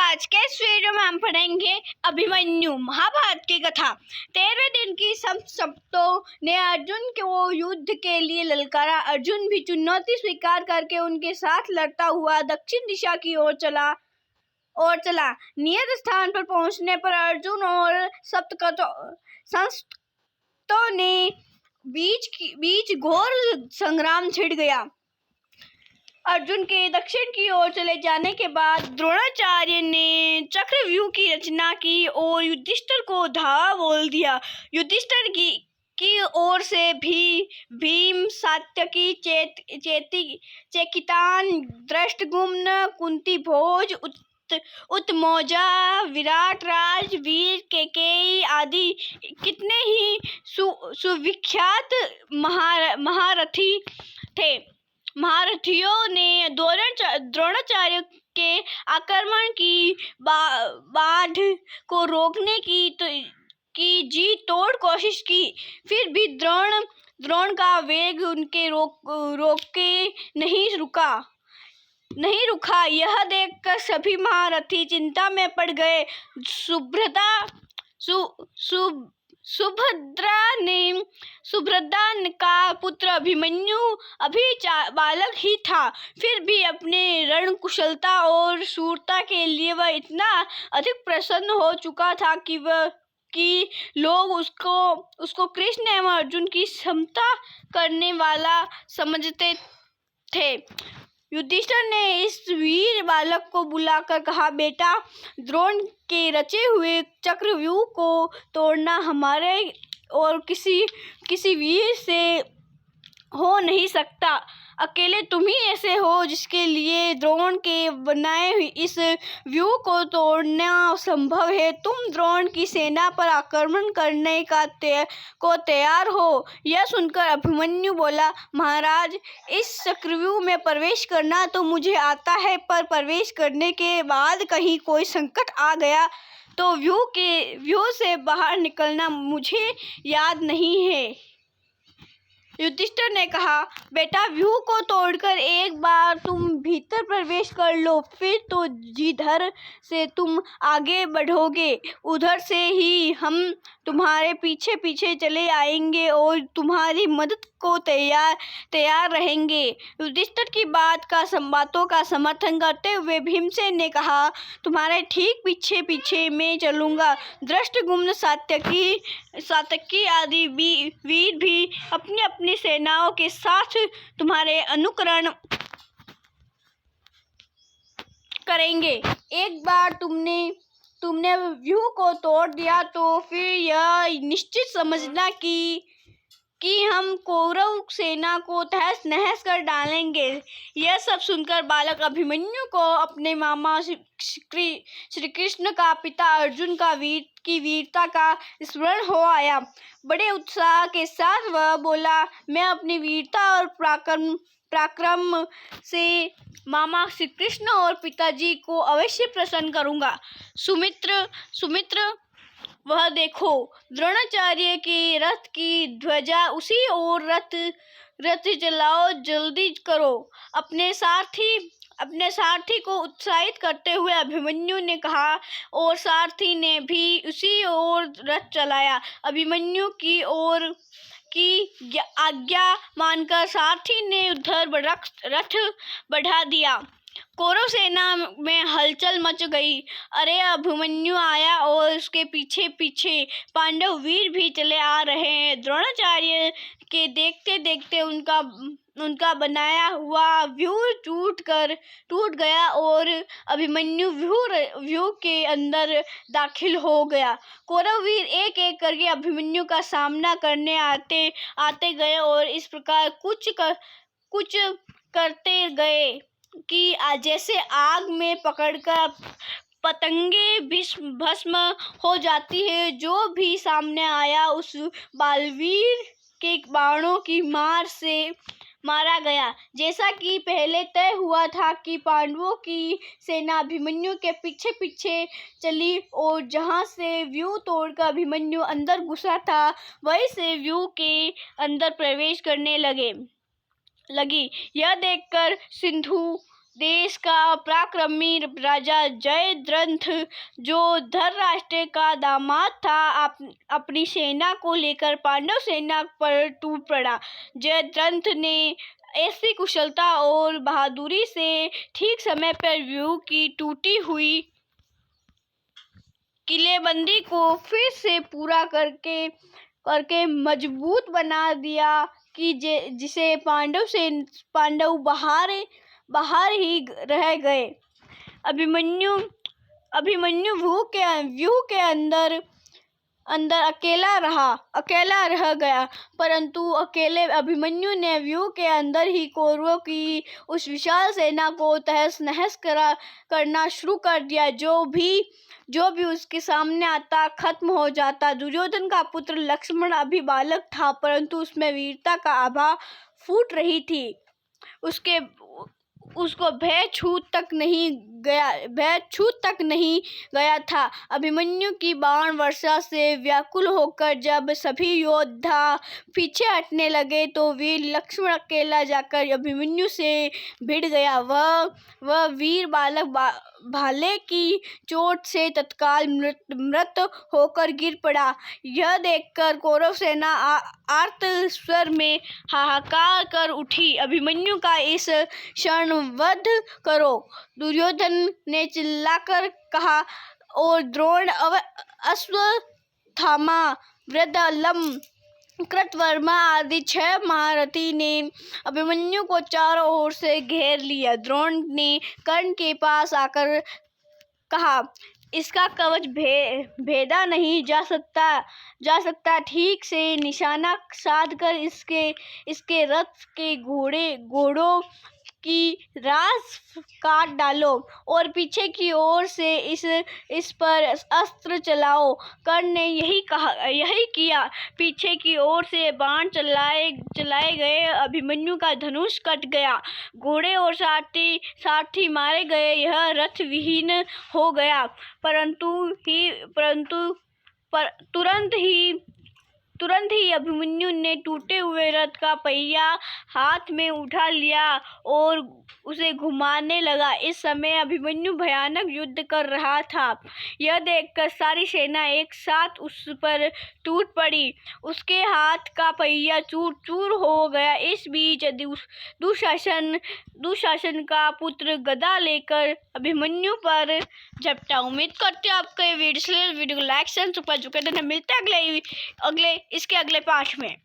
आज के इस वीडियो में हम पढ़ेंगे अभिमन्यु महाभारत की कथा। 13वें दिन की संतों ने अर्जुन को युद्ध के लिए ललकारा। अर्जुन भी चुनौती स्वीकार करके उनके साथ लड़ता हुआ दक्षिण दिशा की ओर चला। नियत स्थान पर पहुंचने पर अर्जुन और संतों ने बीच घोर संग्राम छिड़ गया। अर्जुन के दक्षिण की ओर चले जाने के बाद द्रोणाचार्य ने चक्रव्यूह की रचना की और युधिष्ठिर को धावा बोल दिया। युधिष्ठिर की ओर से भी भीम, सात्यकी, चेकितान, दृष्टद्युम्न, कुंती भोज, उत्तमौजा, विराटराज, वीर केकई आदि कितने ही सुविख्यात महारथी थे। महारथियों ने द्रोणाचार्य के आक्रमण की बाढ़ को रोकने की जी तोड़ कोशिश की, फिर भी द्रोण का वेग उनके रोके नहीं रुका। यह देखकर सभी महारथी चिंता में पड़ गए। सुभद्रा का पुत्र अभिमन्यु अभी बालक ही था, फिर भी अपने रणकुशलता और शूरता के लिए वह इतना अधिक प्रसन्न हो चुका था कि लोग उसको कृष्ण एवं अर्जुन की समता करने वाला समझते थे। युधिष्ठिर ने इस वीर बालक को बुलाकर कहा, बेटा, द्रोण के रचे हुए चक्रव्यूह को तोड़ना हमारे और किसी वीर से हो नहीं सकता। अकेले तुम ही ऐसे हो जिसके लिए द्रोण के बनाए हुए इस व्यूह को तोड़ना संभव है। तुम द्रोण की सेना पर आक्रमण करने को तैयार हो। यह सुनकर अभिमन्यु बोला, महाराज, इस चक्रव्यूह में प्रवेश करना तो मुझे आता है, पर प्रवेश करने के बाद कहीं कोई संकट आ गया तो व्यूह से बाहर निकलना मुझे याद नहीं है। युधिष्ठिर ने कहा, बेटा, व्यूह को तोड़कर एक बार तुम भीतर प्रवेश कर लो, फिर तो जिधर से तुम आगे बढ़ोगे उधर से ही हम तुम्हारे पीछे पीछे चले आएंगे और तुम्हारी मदद को तैयार रहेंगे। युधिष्ठिर की बातों का समर्थन करते हुए भीमसेन ने कहा, तुम्हारे ठीक पीछे पीछे मैं चलूंगा। दृष्टद्युम्न, सात्यकी आदि वीर भी अपनी अपनी सेनाओं के साथ तुम्हारे अनुकरण करेंगे। एक बार तुमने व्यूह को तोड़ दिया तो फिर यह निश्चित समझना कि हम कौरव सेना को तहस नहस कर डालेंगे। यह सब सुनकर बालक अभिमन्यु को अपने मामा श्री कृष्ण का पिता अर्जुन की वीरता का स्मरण हो आया। बड़े उत्साह के साथ वह बोला, मैं अपनी वीरता और पराक्रम से मामा श्री कृष्ण और पिताजी को अवश्य प्रसन्न करूंगा। सुमित्र, वह देखो, द्रोणाचार्य के रथ की ध्वजा, उसी ओर रथ चलाओ, जल्दी करो। अपने सारथी को उत्साहित करते हुए अभिमन्यु ने कहा और सारथी ने भी उसी ओर रथ चलाया। अभिमन्यु की आज्ञा मानकर सारथी ने उधर रथ बढ़ा दिया। कौरव सेना में हलचल मच गई। अरे, अभिमन्यु आया और उसके पीछे पीछे पांडव वीर भी चले आ रहे हैं। द्रोणाचार्य के देखते देखते उनका बनाया हुआ व्यूह टूट गया और अभिमन्यु व्यूह के अंदर दाखिल हो गया। कौरव वीर एक एक करके अभिमन्यु का सामना करने आते गए और इस प्रकार कुछ करते गए कि जैसे आग में पकड़कर पतंगे भस्म हो जाती है। जो भी सामने आया उस बालवीर के बाणों की मार से मारा गया। जैसा कि पहले तय हुआ था कि पांडवों की सेना अभिमन्यु के पीछे पीछे चली और जहां से व्यूह तोड़कर अभिमन्यु अंदर घुसा था, वहीं से व्यूह के अंदर प्रवेश करने लगी। यह देखकर सिंधु देश का पराक्रमी राजा जयद्रथ, जो धृतराष्ट्र का दामाद था, अपनी सेना को लेकर पांडव सेना पर टूट पड़ा। जयद्रथ ने ऐसी कुशलता और बहादुरी से ठीक समय पर व्यूह की टूटी हुई किलेबंदी को फिर से पूरा करके मजबूत बना दिया कि जिसे पांडव बाहर ही रह गए। अभिमन्यु व्यूह के अंदर अकेला रह गया, परंतु अकेले अभिमन्यु ने व्यूह के अंदर ही कौरवों की उस विशाल सेना को तहस नहस करना शुरू कर दिया। जो भी उसके सामने आता खत्म हो जाता। दुर्योधन का पुत्र लक्ष्मण अभी बालक था, परंतु उसमें वीरता का आभा फूट रही थी। उसको भय छू तक नहीं गया था। अभिमन्यु की बाण वर्षा से व्याकुल होकर जब सभी योद्धा पीछे हटने लगे, तो वीर लक्ष्मण अकेला जाकर अभिमन्यु से भिड़ गया। वह वीर बालक भाले की चोट से तत्काल मृत होकर गिर पड़ा। यह देखकर कौरव सेना आर्त स्वर में हाहाकार कर उठी। अभिमन्यु का इस क्षण वध करो, दुर्योधन ने चिल्लाकर कहा, और द्रोण, अश्वत्थामा, वृद्धलम, कृतवर्मा आदि 6 महारथी ने अभिमन्यु को चारों ओर से घेर लिया। द्रोण ने कर्ण के पास आकर कहा, इसका कवच भेदा नहीं जा सकता। ठीक से निशाना साधकर इसके रथ के घोड़ों की रास काट डालो और पीछे की ओर से इस पर अस्त्र चलाओ। कर्ण ने यही किया। पीछे की ओर से बाण चलाए गए। अभिमन्यु का धनुष कट गया, घोड़े और सारथी मारे गए। यह रथ विहीन हो गया। तुरंत ही अभिमन्यु ने टूटे हुए रथ का पहिया हाथ में उठा लिया और उसे घुमाने लगा। इस समय अभिमन्यु भयानक युद्ध कर रहा था। यह देखकर सारी सेना एक साथ उस पर टूट पड़ी। उसके हाथ का पहिया चूर-चूर हो गया। इस बीच दुशासन का पुत्र गदा लेकर अभिमन्यु पर झपटा। उम्मीद करते हैं आपको ये वीडियो को लाइक शेयर मिलते हैं इसके अगले पार्ट में।